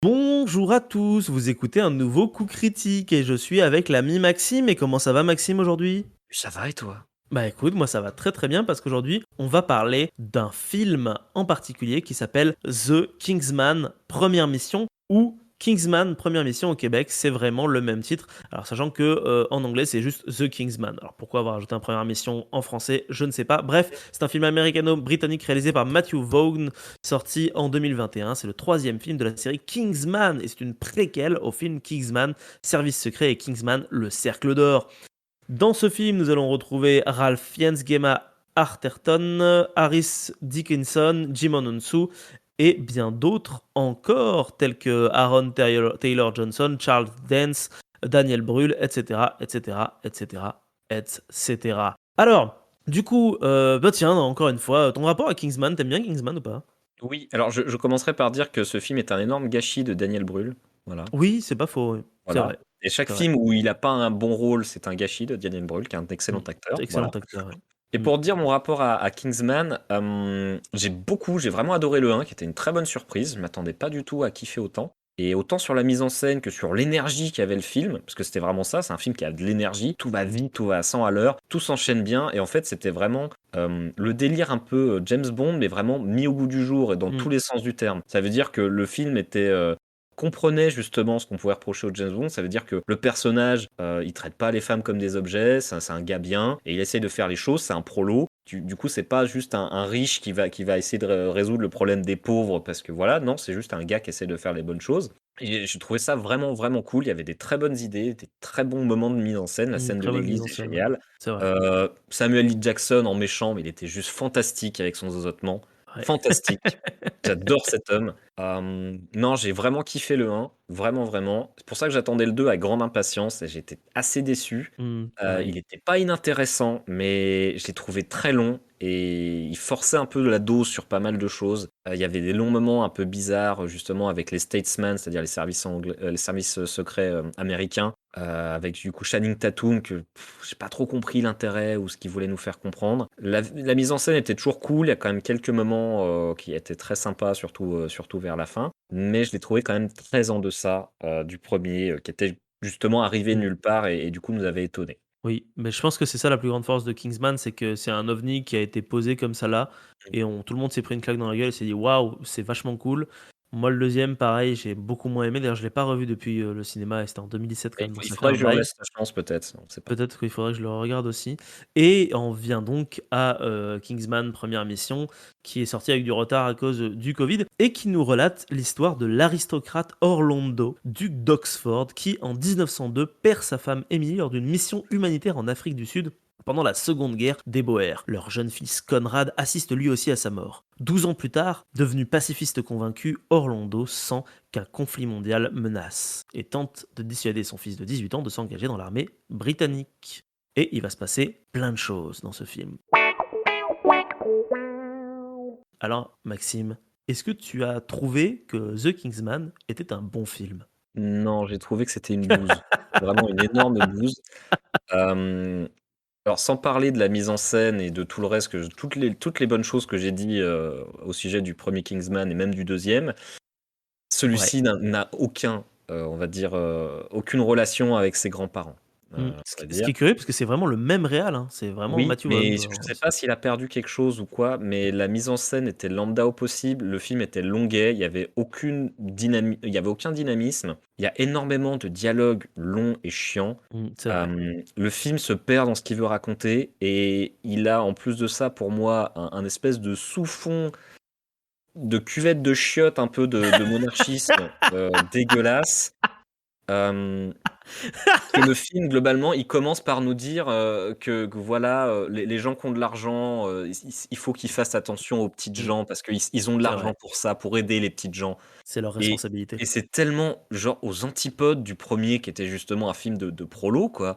Bonjour à tous, vous écoutez un nouveau coup critique et je suis avec l'ami Maxime. Et comment ça va Maxime aujourd'hui? Ça va et toi? Bah écoute, moi ça va très très bien parce qu'aujourd'hui on va parler d'un film en particulier qui s'appelle The Kingsman Première Mission ou Kingsman Première Mission au Québec, c'est vraiment le même titre. Alors sachant que en anglais c'est juste The Kingsman. Alors pourquoi avoir ajouté un Première Mission en français, je ne sais pas. Bref, c'est un film américano-britannique réalisé par Matthew Vaughn, sorti en 2021. C'est le troisième film de la série Kingsman et c'est une préquelle au film Kingsman, Service Secret et Kingsman, le Cercle d'Or. Dans ce film, nous allons retrouver Ralph Fiennes, Gemma Arterton, Harris Dickinson, Jimon Onsu et bien d'autres encore, tels que Aaron Taylor Johnson, Charles Dance, Daniel Brühl, etc., etc., etc., etc. Alors, du coup, bah tiens, encore une fois, ton rapport à Kingsman, t'aimes bien Kingsman ou pas? Oui, alors je commencerai par dire que ce film est un énorme gâchis de Daniel Brühl. Voilà, Oui, c'est pas faux, oui. C'est voilà. vrai, Et chaque c'est vrai. film où il a pas un bon rôle, c'est un gâchis de Daniel Brühl, qui est un excellent acteur. Excellent Voilà. acteur, ouais. Et Mm. pour dire mon rapport à Kingsman, j'ai vraiment adoré le 1, qui était une très bonne surprise. Je m'attendais pas du tout à kiffer autant. Et autant sur la mise en scène que sur l'énergie qu'avait le film, parce que c'était vraiment ça, c'est un film qui a de l'énergie, tout va vite, tout va à 100 à l'heure, tout s'enchaîne bien, et en fait c'était vraiment le délire un peu James Bond, mais vraiment mis au goût du jour et dans Mm. tous les sens du terme. Ça veut dire que le film comprenait justement ce qu'on pouvait reprocher au James Bond. Ça veut dire que le personnage, il traite pas les femmes comme des objets, c'est un gars bien, et il essaie de faire les choses, c'est un prolo. Du coup, c'est pas juste un riche qui va essayer de résoudre le problème des pauvres, parce que voilà, non, c'est juste un gars qui essaie de faire les bonnes choses. Et je trouvais ça vraiment, vraiment cool. Il y avait des très bonnes idées, des très bons moments de mise en scène. La scène de Très bonne mise l'église en est scène, ouais. géniale. C'est vrai. Samuel L. Jackson en méchant, mais il était juste fantastique avec son zozotement. Ouais. Fantastique. J'adore cet homme. Non, j'ai vraiment kiffé le 1, vraiment, vraiment. C'est pour ça que j'attendais le 2 avec grande impatience et j'étais assez déçu. Il Pareil. n'était pas inintéressant, mais je l'ai trouvé très long et il forçait un peu la dose sur pas mal de choses. Il y avait des longs moments un peu bizarres, justement, avec les Statesmen, c'est-à-dire les services secrets américains, avec du coup Channing Tatum, que j'ai pas trop compris l'intérêt ou ce qu'il voulait nous faire comprendre. La mise en scène était toujours cool, il y a quand même quelques moments qui étaient très sympas, surtout vers la fin, mais je l'ai trouvé quand même très en deçà du premier, qui était justement arrivé Mmh. nulle part et du coup nous avait étonnés. Oui, mais je pense que c'est ça la plus grande force de Kingsman, c'est que c'est un ovni qui a été posé comme ça là et on tout le monde s'est pris une claque dans la gueule et s'est dit: «Waouh, c'est vachement cool». Moi, le deuxième, pareil, j'ai beaucoup moins aimé. D'ailleurs, je l'ai pas revu depuis, le cinéma et c'était en 2017 quand Et même, donc il ça fait faudrait un que je leur bail. laisse la chance peut-être, on sait pas. Peut-être qu'il faudrait que je le regarde aussi et on vient donc à, Kingsman Première Mission qui est sorti avec du retard à cause, du covid et qui nous relate l'histoire de l'aristocrate Orlando, duc d'Oxford, qui en 1902 perd sa femme Emily lors d'une mission humanitaire en Afrique du Sud pendant la Seconde Guerre des Boers. Leur jeune fils Conrad assiste lui aussi à sa mort. 12 ans plus tard, devenu pacifiste convaincu, Orlando sent qu'un conflit mondial menace et tente de dissuader son fils de 18 ans de s'engager dans l'armée britannique. Et il va se passer plein de choses dans ce film. Alors, Maxime, est-ce que tu as trouvé que The Kingsman était un bon film? Non, j'ai trouvé que c'était une bouse, vraiment une énorme bouse. Hem, alors sans parler de la mise en scène et de tout le reste toutes les bonnes choses que j'ai dit, au sujet du premier Kingsman et même du deuxième. Ouais. Celui-ci n'a aucun, on va dire, aucune relation avec ses grands-parents, on va Ce qui dire. est curieux parce que c'est vraiment le même réal, hein, c'est vraiment Oui, Matthew mais Vaughn, je sais aussi. pas s'il a perdu quelque chose ou quoi, mais la mise en scène était lambda au possible, le film était longuet, il y avait aucun dynamisme. Il y a énormément de dialogues longs et chiants. C'est vrai. Le film se perd dans ce qu'il veut raconter et il a en plus de ça pour moi un espèce de sous-fond de cuvette de chiottes un peu de monarchisme, dégueulasse. Hem que le film globalement, il commence par nous dire, que voilà, les gens qui ont de l'argent, il faut qu'ils fassent attention aux petites Mmh, gens parce qu'ils ont de c'est l'argent vrai, pour ça, pour aider les petites gens c'est leur et responsabilité. et c'est tellement genre aux antipodes du premier qui était justement un film de prolo quoi,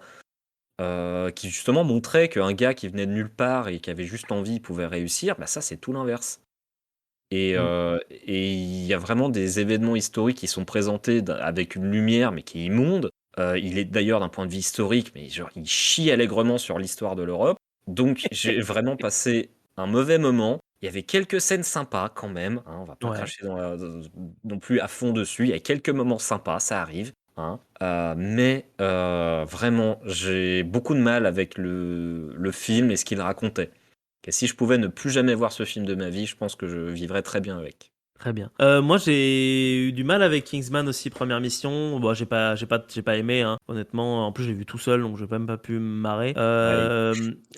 qui justement montrait qu'un gars qui venait de nulle part et qui avait juste envie, pouvait réussir. Bah ça, c'est tout l'inverse Mmh, et il y a vraiment des événements historiques qui sont présentés avec une lumière mais qui est immonde. Il est d'ailleurs d'un point de vue historique, mais genre il chie allègrement sur l'histoire de l'Europe. Donc j'ai vraiment passé un mauvais moment. Il y avait quelques scènes sympas quand même, hein, on va pas Ouais. cracher non plus à fond dessus. Il y a quelques moments sympas, ça arrive, hein. Mais vraiment, j'ai beaucoup de mal avec le film et ce qu'il racontait. Et si je pouvais ne plus jamais voir ce film de ma vie, je pense que je vivrais très bien avec. Très bien. Moi, j'ai eu du mal avec Kingsman aussi, première mission. Bon, j'ai pas aimé, hein, honnêtement. En plus, j'ai vu tout seul, donc j'ai même pas pu me marrer. Ouais.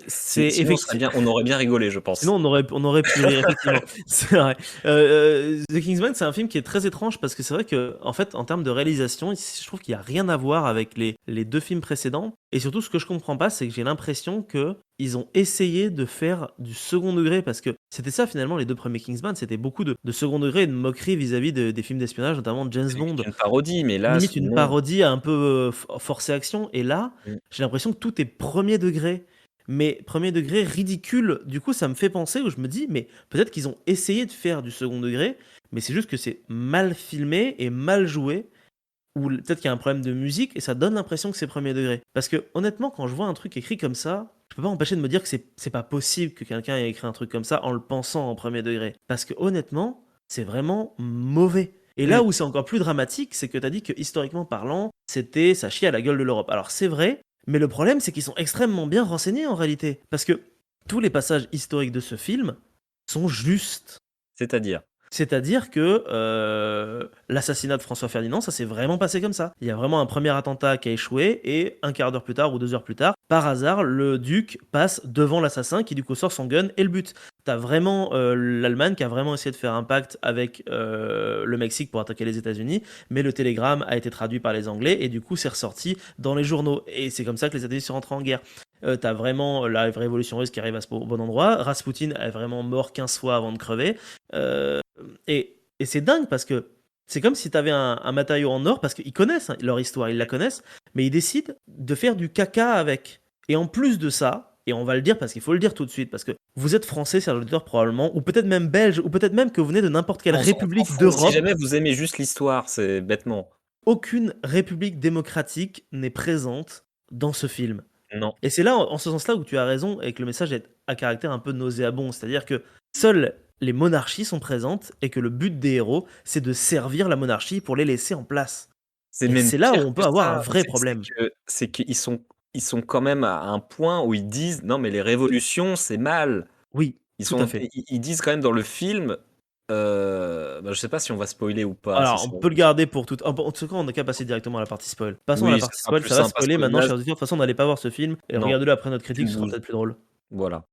C'est Sinon, effectivement. on aurait bien rigolé, je Sinon, pense. on aurait pu rire, effectivement. C'est vrai. The Kingsman, c'est un film qui est très étrange parce que c'est vrai que, en fait, en termes de réalisation, je trouve qu'il n'y a rien à voir avec les deux films précédents. Et surtout, ce que je comprends pas, c'est que j'ai l'impression que ils ont essayé de faire du second degré parce que c'était ça finalement les deux premiers Kingsman, c'était beaucoup de second degré et de moquerie vis-à-vis des films d'espionnage, notamment de James C'est Bond. limite une parodie, mais là, Limite une non. parodie un peu forcé action. Et là, Mm. j'ai l'impression que tout est premier degré. Mais premier degré ridicule. Du coup, ça me fait penser où je me dis, mais peut-être qu'ils ont essayé de faire du second degré, mais c'est juste que c'est mal filmé et mal joué. Ou peut-être qu'il y a un problème de musique et ça donne l'impression que c'est premier degré. Parce que honnêtement, quand je vois un truc écrit comme ça, je peux pas empêcher de me dire que c'est pas possible que quelqu'un ait écrit un truc comme ça en le pensant en premier degré. Parce que honnêtement, c'est vraiment mauvais. Et là Mm. où c'est encore plus dramatique, c'est que tu as dit que historiquement parlant, ça chie à la gueule de l'Europe. Alors c'est vrai, mais le problème c'est qu'ils sont extrêmement bien renseignés en réalité. Parce que tous les passages historiques de ce film sont justes. C'est-à-dire. C'est-à-dire que l'assassinat de François Ferdinand, ça s'est vraiment passé comme ça. Il y a vraiment un premier attentat qui a échoué et un quart d'heure plus tard ou 2 heures plus tard, par hasard, le duc passe devant l'assassin qui du coup sort son gun et le bute. T'as vraiment l'Allemagne qui a vraiment essayé de faire un pacte avec le Mexique pour attaquer les États-Unis, mais le télégramme a été traduit par les Anglais et du coup c'est ressorti dans les journaux. Et c'est comme ça que les États-Unis sont rentrés en guerre. T'as vraiment la révolution russe qui arrive au bon endroit. Rasputin est vraiment mort 15 fois avant de crever. Et c'est dingue parce que c'est comme si tu avais un matériau en or, parce qu'ils connaissent hein, leur histoire, ils la connaissent, mais ils décident de faire du caca avec. Et en plus de ça, et on va le dire parce qu'il faut le dire tout de suite, parce que vous êtes français, chers auditeurs, probablement, ou peut-être même belge, ou peut-être même que vous venez de n'importe quelle On s'en république fout. Si d'Europe, jamais vous aimez juste l'histoire, c'est bêtement. aucune république démocratique n'est présente dans ce film. Non. Et c'est là, en ce sens-là, où tu as raison et que le message est à caractère un peu nauséabond. C'est-à-dire que seules les monarchies sont présentes et que le but des héros, c'est de servir la monarchie pour les laisser en place. C'est Et même c'est là où pire on que peut avoir un ça. vrai problème. C'est ils sont quand même à un point où ils disent non mais les révolutions c'est mal. Oui, tout à fait. Ils disent quand même dans le film. Je sais pas si on va spoiler ou pas. Alors, on peut le garder pour tout. En tout cas, on n'a qu'à passer directement à la partie spoil. Passons à la Oui, ça partie sera spoil, plus ça va simple parce spoiler que maintenant, là, chers auditeurs. De toute façon, on n'allait pas voir ce film. Et non, regardez-le après notre critique, aucune ce sera bouse. peut-être plus drôle. Voilà.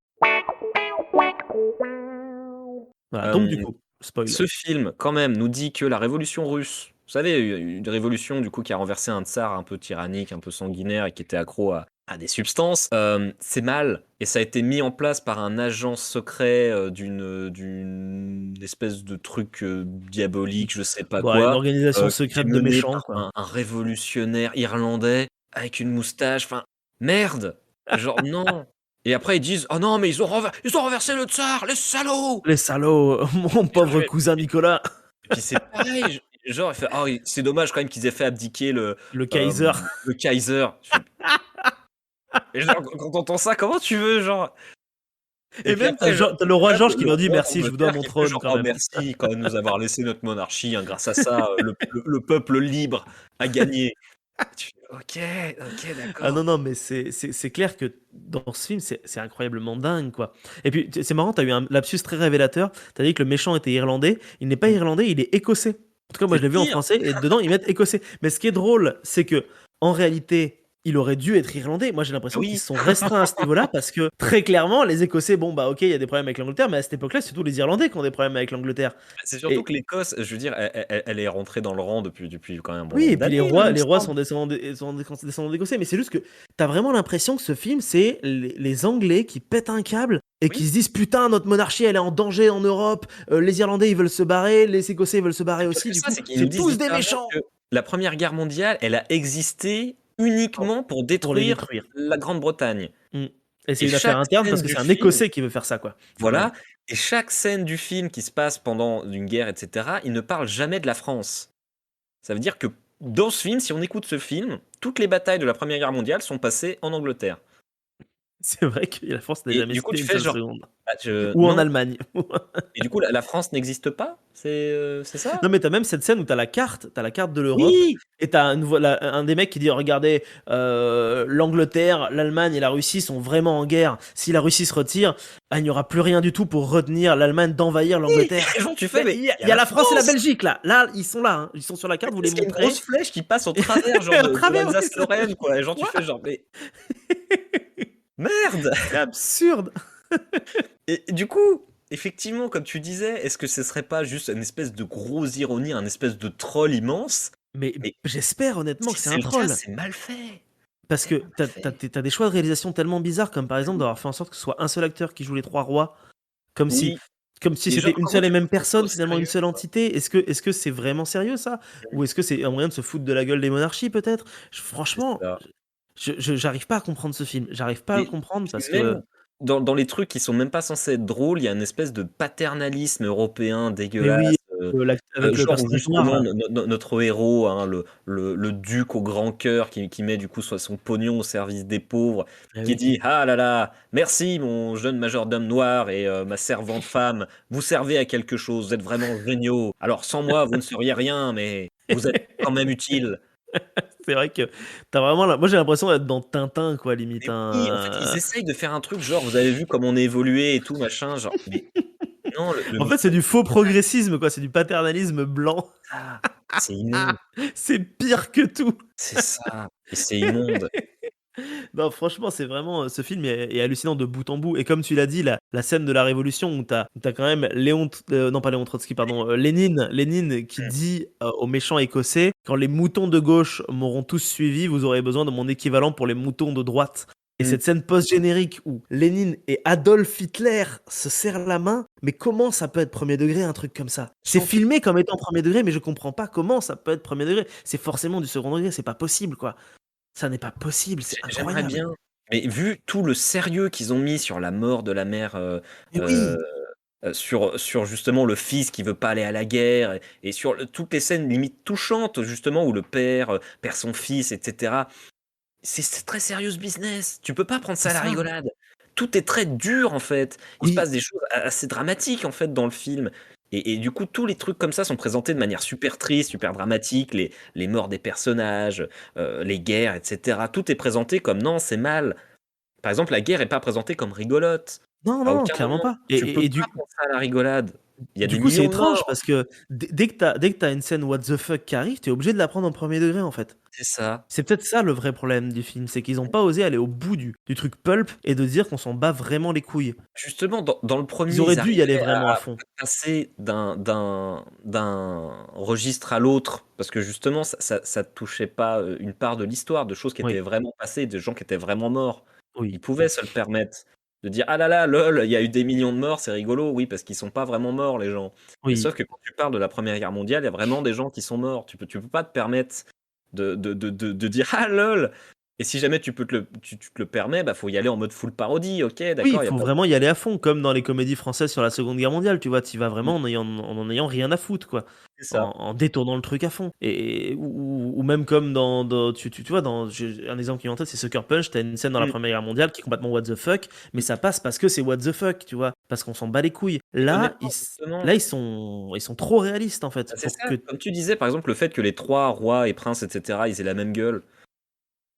Voilà, donc du Euh, coup, spoil. Ce film, quand même, nous dit que la révolution russe, vous savez, une révolution du coup qui a renversé un tsar un peu tyrannique, un peu sanguinaire et qui était accro à des substances, c'est mal. Et ça a été mis en place par un agent secret d'une espèce de truc diabolique, je sais pas Bon, une quoi, organisation qui est secrète de mené méchants, par quoi. un révolutionnaire irlandais avec une moustache. Enfin, merde! Genre, non! Et après, ils disent: oh non, mais ils ont renversé le tsar, les salauds! Les salauds, mon Et genre, pauvre cousin Nicolas, et puis c'est pareil, genre, il fait: «Ah oui, c'est dommage quand même qu'ils aient fait abdiquer le Kaiser. le Kaiser». Je fais et genre, quand t'entends ça, comment tu veux, genre? Et Et puis même, t'as après, genre, le roi là, Georges qui le leur dit roi merci, je vous dois d'Angleterre mon qui fait trône genre: quand «Oh même. merci quand même de nous avoir laissé notre monarchie, hein, grâce à ça, le peuple libre a gagné». Tu fais: OK, Ah d'accord». non, non, mais c'est clair que dans ce film, c'est incroyablement dingue, quoi. Et puis, c'est marrant, t'as eu un lapsus très révélateur. T'as dit que le méchant était irlandais. Il n'est pas Mmh. irlandais, il est écossais. En tout cas, moi, je C'est l'ai vu en pire! français et dedans, ils mettent écossais. Mais ce qui est drôle, c'est que, en réalité, il aurait dû être irlandais. Moi, j'ai Ah l'impression qu'ils oui! se sont restreints à ce niveau-là parce que, très clairement, les Écossais, bon, bah, ok, il y a des problèmes avec l'Angleterre, mais à cette époque-là, c'est surtout les Irlandais qui ont des problèmes avec l'Angleterre. C'est surtout Et que l'Écosse, je veux dire, elle est rentrée dans le rang depuis quand même un bon oui, nombre et puis les d'années, hein, rois, il me les rois semble. sont descendants d'Écossais, mais c'est juste que t'as vraiment l'impression que ce film, c'est les Anglais qui pètent un câble et qui Oui. se disent putain, notre monarchie, elle est en danger en Europe, les Irlandais, ils veulent se barrer, les Écossais, ils veulent se barrer Pire aussi, que du ça, coup, c'est qu'ils nous c'est disent tous des littéralement méchants que la Première Guerre mondiale, elle a existé uniquement pour pour les détruire détruire. la Grande-Bretagne. Mm. Et c'est Et une affaire chaque interne parce scène que du c'est un film, Écossais qui veut faire ça, quoi, quand même. voilà, et chaque scène du film qui se passe pendant une guerre, et cetera, il ne parle jamais de la France. Ça veut dire que dans ce film, si on écoute ce film, toutes les batailles de la Première Guerre mondiale sont passées en Angleterre. C'est vrai que la France n'est Et jamais du coup, citée tu une fais seule genre, seconde. bah, Ou en non. Allemagne. Et du coup, la France n'existe pas? C'est ça? Non, mais t'as même cette scène où t'as la carte de l'Europe, Oui! et t'as un des mecs qui dit: «Regardez, l'Angleterre, l'Allemagne et la Russie sont vraiment en guerre. Si la Russie se retire, il n'y aura plus rien du tout pour retenir l'Allemagne d'envahir Oui! l'Angleterre». Et genre, tu fais, Mais mais il y a il y il a y a la la France et la France! Belgique là. Là, ils sont là, hein. Ils sont sur la carte, vous les Parce qu'il y a une grosse montrez. flèche qui passe au travers, genre, À de travers, oui, c'est ça. l'Alsace-Lorraine, quoi. Et genre, tu Quoi? fais genre, mais merde! C'est absurde! Et du coup, effectivement, comme tu disais, est-ce que ce serait pas juste une espèce de grosse ironie, un espèce de troll immense? Mais Mais j'espère honnêtement si que c'est c'est un le cas, troll. c'est mal fait. Parce C'est que mal t'as fait. as des choix de réalisation tellement bizarres, comme par Ah exemple oui. d'avoir fait en sorte que ce soit un seul acteur qui joue les 3 rois, comme si Oui. comme si Et c'était genre, une comment seule et tu peux même prendre ça au personne, finalement une sérieux, seule quoi? entité. Est-ce que c'est vraiment sérieux ça? Ou est-ce que c'est un moyen de se foutre de la gueule des monarchies peut-être? C'est Franchement, ça. j'arrive pas à comprendre ce film. J'arrive pas à le Mais comprendre puis parce que même dans les trucs qui sont même pas censés être drôles, il y a une espèce de paternalisme européen mais oui, dégueulasse, avec le genre où personnage noir justement là. notre héros, hein, le duc au grand cœur qui met du coup son pognon au service des pauvres, Eh qui oui. dit: «Ah là là, merci mon jeune majordome noir et ma servante femme, vous servez à quelque chose, vous êtes vraiment géniaux. Alors sans moi, vous ne seriez rien, mais vous êtes quand même utiles». C'est vrai que tu vraiment moi j'ai l'impression d'être dans Tintin quoi limite, Mais oui, en fait, ils hein. essayent de faire un truc genre: «Vous avez vu comme on est évolué et tout machin», genre mais non, le En fait, c'est message du est faux dégueulasse. progressisme quoi, c'est du paternalisme blanc. Ah, c'est immonde, C'est pire que tout. c'est ça et c'est immonde. Non, franchement, c'est vraiment, ce film est hallucinant de bout en bout, et comme tu l'as dit, la scène de la Révolution où t'as quand même non pas Léon Trotsky, pardon, Lénine qui Mmh, dit, aux méchants écossais: «Quand les moutons de gauche m'auront tous suivi, vous aurez besoin de mon équivalent pour les moutons de droite». Et mmh. cette scène post-générique où Lénine et Adolf Hitler se serrent la main, mais comment ça peut être premier degré un truc comme ça? C'est Sans filmé comme étant premier degré, mais je comprends pas comment ça peut être premier degré. C'est forcément du second degré, c'est pas possible quoi. Ça n'est pas possible, c'est J'aimerais incroyable. bien, mais vu tout le sérieux qu'ils ont mis sur la mort de la mère, Mais heu oui! sur justement le fils qui veut pas aller à la guerre et sur toutes les scènes limite touchantes justement où le père perd son fils, etc. C'est très sérieux ce business. Tu peux pas prendre C'est ça à la ça. rigolade. Tout est très dur en fait. Il se Oui, passe des choses assez dramatiques en fait dans le film. Et du coup, tous les trucs comme ça sont présentés de manière super triste, super dramatique. Les morts des personnages, les guerres, etc. Tout est présenté comme non, c'est mal. Par exemple, la guerre est pas présentée comme rigolote. non, À non, aucun clairement moment. pas, Tu peux et pas prendre ça à la rigolade. Il y a du des coup, c'est millions de étrange morts. parce que dès que tu as une scène what the fuck qui arrive, tu es obligé de la prendre en premier degré, en fait. C'est ça. C'est peut-être ça le vrai problème du film, c'est qu'ils ont pas osé aller au bout du truc pulp et de dire qu'on s'en bat vraiment les couilles. Justement, dans le Ils premier, auraient ils dû y aller arrivaient vraiment à à fond. passer d'un registre à l'autre, parce que justement ça touchait pas, une part de l'histoire, de choses qui étaient Oui, vraiment passées, de gens qui étaient vraiment morts. Ils oui, pouvaient se le permettre, de dire: «Ah là là, lol, il y a eu des millions de morts, c'est rigolo». Oui, parce qu'ils sont pas vraiment morts les gens. Mais oui. sauf que quand tu parles de la Première Guerre mondiale, il y a vraiment des gens qui sont morts. Tu peux pas te permettre de dire: «Ah lol». Et si jamais tu te le permets, bah, faut y aller en mode full parodie. OK, Oui, il d'accord, il y a faut pas. vraiment y aller à fond, comme dans les comédies françaises sur la Seconde Guerre mondiale, tu vois? Tu y vas vraiment en ayant rien à foutre, quoi. C'est ça. En détournant le truc à fond, ou même comme dans tu vois, j'ai un exemple qui me vient en tête, c'est Sucker Punch. Tu une scène dans la Mmh, Première Guerre mondiale qui est complètement what the fuck, mais mmh. ça passe parce que c'est what the fuck, tu vois? Parce qu'on s'en bat les couilles. Et Là, honnêtement, justement, là, ils sont trop réalistes, en fait, bah, c'est pour ça, que comme tu disais, par exemple, le fait que les 3 rois et princes et cetera, ils aient la même gueule.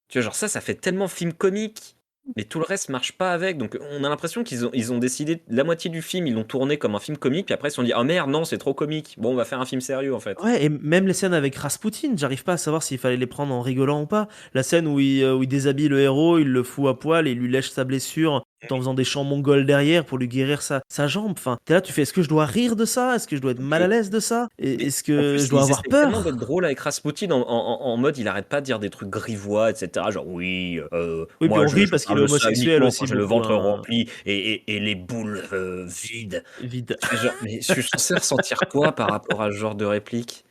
Tu vois, genre ça fait tellement film comique, mais tout le reste marche pas avec. Donc on a l'impression qu'ils ont décidé la moitié du film, ils l'ont tourné comme un film comique, puis après ils se sont dit: «Oh merde, non, c'est trop comique. Bon, on va faire un film sérieux, en fait». ouais, et même les scènes avec Rasputin, j'arrive pas à savoir s'il fallait les prendre en rigolant ou pas. La scène où il déshabille le héros, il le fout à poil et il lui lèche sa blessure tout en faisant des chants mongols derrière pour lui guérir sa jambe. Enfin, tu là, tu fais: «Est-ce que je dois rire de ça? Est-ce que je dois être mal à l'aise de ça? Mais Est-ce en que plus, je dois ils avoir essayent tellement d'être peur?» drôles avec Rasputin en mode il arrête pas de dire des trucs grivois et cetera, genre: «Oui, Oui, puis moi on rit je parce qu'il parle est de ça homosexuel uniquement quand aussi j'ai le beaucoup, ventre hein, rempli et les boules, vides». vite. Je fais genre: «Mais je suis censé ressentir quoi par rapport à ce genre de réplique?»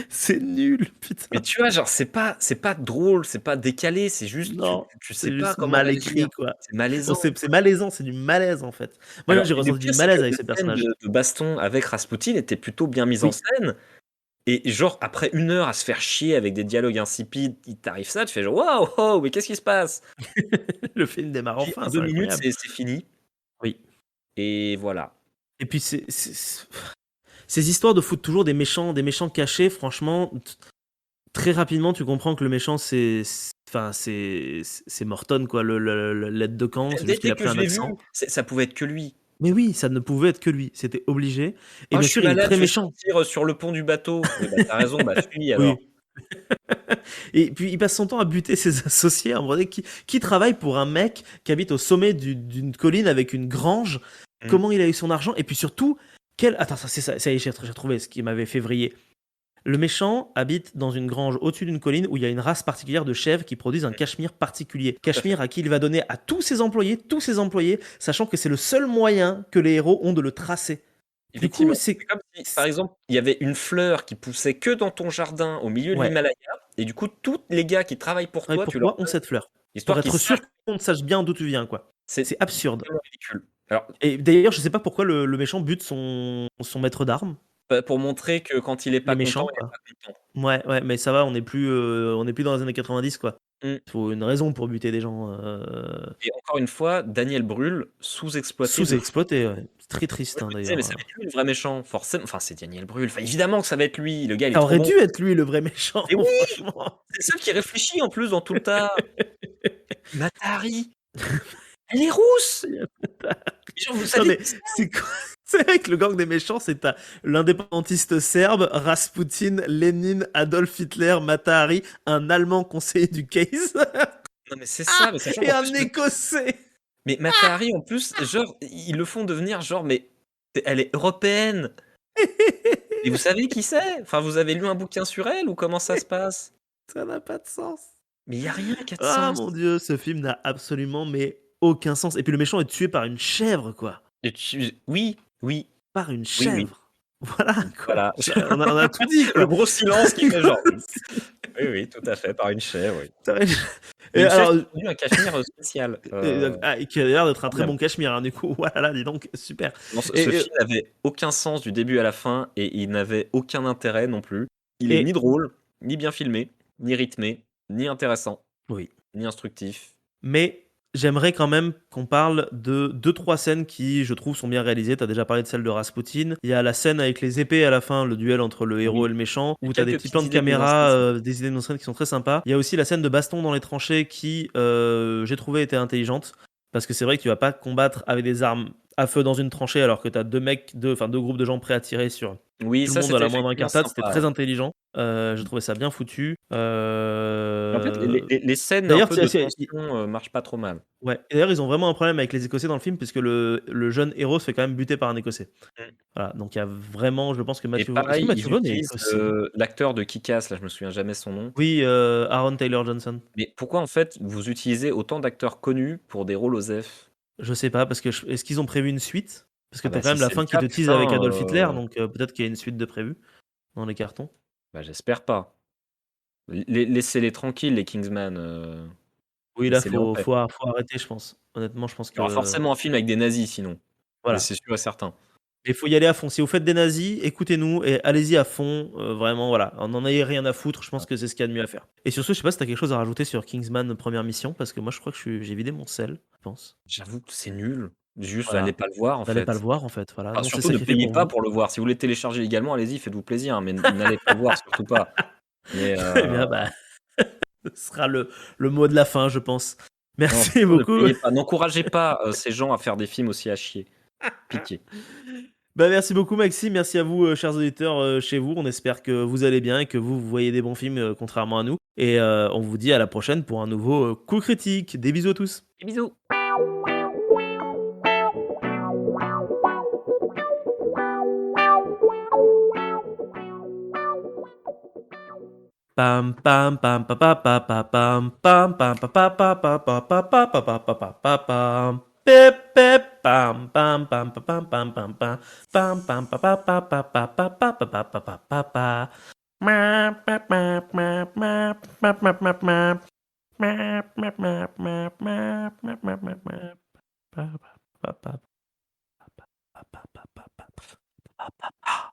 C'est nul, Mais putain. tu vois, genre c'est pas drôle, c'est pas décalé, c'est juste tu Non, tu sais c'est pas juste comment mal réagir. écrit, quoi. C'est Non, malaisant. c'est malaisant, c'est du malaise, en fait. Moi, Alors j'ai et le ressenti du pire, c'est que malaise avec la ce scène personnage. de baston avec Rasputin était plutôt bien mise en Oui. scène. Et genre, après 1 heure à se faire chier avec des dialogues insipides, il t'arrive ça, tu fais genre: «Waouh, waouh, mais qu'est-ce qui se passe?» Le film démarre Puis enfin, en c'est 2 minutes, incroyable. c'est fini Oui. et voilà. Et puis ces histoires de foutre toujours des méchants cachés, franchement, très rapidement, tu comprends que le méchant, enfin, c'est Morton, quoi, l'aide de camp, c'est Dès juste qu'il dès a que pris je un l'ai vu, accent. ça pouvait être que lui. Mais oui, ça ne pouvait être que lui, c'était obligé. Et «Oh, bien je suis sûr, il est malade, très je vais méchant. sortir, sur le pont du bateau». Oui, bah, tu raison, bah, fuis alors. Oui. Et puis il passe son temps à buter ses associés, à un moment donné, qui travaille pour un mec qui habite au sommet d'une colline avec une grange. Mmh. Comment il a eu son argent? Et puis surtout, attends, ça y est, j'ai retrouvé ce qui m'avait fait vriller. Le méchant habite dans une grange au-dessus d'une colline où il y a une race particulière de chèvres qui produisent un Mmh. cachemire particulier. Tout à fait. Cachemire à qui il va donner à tous ses employés, sachant que c'est le seul moyen que les héros ont de le tracer. Du coup, Effectivement, c'est comme si, par c'est- exemple, il y avait une fleur qui poussait que dans ton jardin au milieu de ouais. l'Himalaya et du coup, tous les gars qui travaillent pour Ouais, toi, tu leur pourquoi on donnes, cette fleur? Pour histoire qu'ils être sûr sachent. qu'on sache bien d'où tu viens, quoi. C'est C'est absurde. totalement ridicule. Alors, Et d'ailleurs, je sais pas pourquoi le méchant bute son maître d'armes. bah, pour montrer que quand il est Les pas content, méchants, il est quoi. pas content. Ouais, ouais, mais ça va, on n'est plus dans les années 90, quoi. Mmh. Il faut une raison pour buter des gens, Et encore une fois, Daniel Brühl, sous-exploité de fou. sous-exploités, ouais. C'est très Moi, triste, hein, je me disais: «Mais ça d'ailleurs. va être lui le vrai méchant, forcément». Enfin, c'est Daniel Brühl, enfin, évidemment que ça va être lui, le gars, il est Ça trop aurait bon. dû être lui le vrai méchant, Et oui! franchement. C'est le seul qui réfléchit en plus dans tout le tas. Mata Hari, elle est rousse! Mais genre, vous Non savez mais qui c'est? c'est quoi? C'est vrai que le gang des méchants, c'est tu l'indépendantiste serbe, Rasputin, Lénine, Adolf Hitler, Mata Hari, un Allemand conseiller du Case Non, mais c'est ça, mais sachant et qu'en plus un Écossais. mais Mata Hari en plus, genre, ils le font devenir genre, mais elle est européenne. Et vous savez qui c'est? Enfin, vous avez lu un bouquin sur elle ou comment ça se passe? Ça n'a pas de sens. Mais il y a rien qui a de Ah sens. mon Dieu, ce film n'a absolument mais aucun sens. Et puis le méchant est tué par une chèvre, quoi. Et tu oui, oui, Par une oui, oui, chèvre. Voilà, quoi. voilà. On a tout dit, Le quoi. gros silence qui fait genre oui. Oui, oui, tout à fait, par une chèvre, oui. Mais Et une chèvre alors, qui a produit un cachemire, spécial, et qui a l'air d'être un quand très même. bon cachemire, hein, du coup. Voilà, dis donc, super. Non, ce Et, film n'avait aucun sens du début à la fin et il n'avait aucun intérêt non plus. Il est ni et drôle, ni bien filmé, ni rythmé, ni intéressant, oui. ni instructif. Mais j'aimerais quand même qu'on parle de deux trois scènes qui, je trouve, sont bien réalisées. Tu as déjà parlé de celle de Rasputin. Il y a la scène avec les épées à la fin, le duel entre le héros et Oui, le méchant, il y a où tu as des quelques petits plans petites de idées de mise en scène caméra, sympas. des idées de scène qui sont très sympas. Il y a aussi la scène de baston dans les tranchées qui, j'ai trouvé, était intelligente. Parce que c'est vrai que tu vas pas combattre avec des armes à feu dans une tranchée alors que tu as deux groupes de gens prêts à tirer sur Oui, tout le ça monde à c'était la moindre effectivement incartade. C'était sympa, très ouais. intelligent. J'ai trouvé ça bien foutu. Mais en fait, les scènes un D'ailleurs, peu de tension, marchent pas trop mal. ouais. Et d'ailleurs, ils ont vraiment un problème avec les Écossais dans le film, puisque le jeune héros se fait quand même buter par un Écossais. Mmh. Voilà, donc il y a vraiment, je pense que Et Matthew Vaughn. Est-ce que pareil, Matthew ils Vaughn est utilisent, écossais? l'acteur de Kick-Ass, là, je me souviens jamais son nom. Oui, Aaron Taylor Johnson. Mais pourquoi en fait vous utilisez autant d'acteurs connus pour des rôles OSEF? Je sais pas, parce que est-ce qu'ils ont prévu une suite? Parce que Ah t'as bah, quand si même la c'est le fin qui cas, te tease avec putain, Adolf Hitler, donc peut-être qu'il y a une suite de prévue dans les cartons. bah, j'espère pas. Laissez-les tranquilles les Kingsman, Oui, là, laissez-les en paix. faut arrêter, je pense. Honnêtement, je pense Il y aura que forcément un film avec des nazis sinon, mais voilà. c'est sûr et certain. Il faut y aller à fond. Si vous faites des nazis, écoutez-nous et allez-y à fond. Vraiment, voilà. On n'en ayez rien à foutre. Je pense que c'est ce qu'il y a de mieux à faire. Et sur ce, je sais pas si t'as quelque chose à rajouter sur Kingsman Première Mission, parce que moi, je crois que j'ai vidé mon sel, je pense. J'avoue que c'est nul, juste allez Voilà. pas le voir en N'allez pas le fait. voir, en fait. Voilà. Enfin Nous, on s'est surtout ne sacrifié payez pour pas vous. pour le voir. Si vous voulez télécharger illégalement, allez-y, faites-vous plaisir, hein, mais n'allez pas le voir, surtout pas. Mais Eh bien, bah, ce sera le mot de la fin, je pense. non, Merci surtout ne beaucoup. payez pas. N'encouragez pas, ces gens à faire des films aussi à chier. Pitié. Bah, merci beaucoup, Maxime. Merci à vous, chers auditeurs, chez vous. On espère que vous allez bien et que vous voyez des bons films, contrairement à nous. Et on vous dit à la prochaine pour un nouveau coup critique. Des bisous à tous. Et bisous. Pam pam pam pa pa pa pa pam pam pam pa pa pa pa pa pa pa pa pa pa pa pa pam pip pip pam pam pam pa pam pam pam pam pam pam pa pa pa pa pa pa pa pa pa pa pa pa pa map map map map map map map map map map map map map map map map map map pa pa pa pa pa pa pa pa pa pa pa pa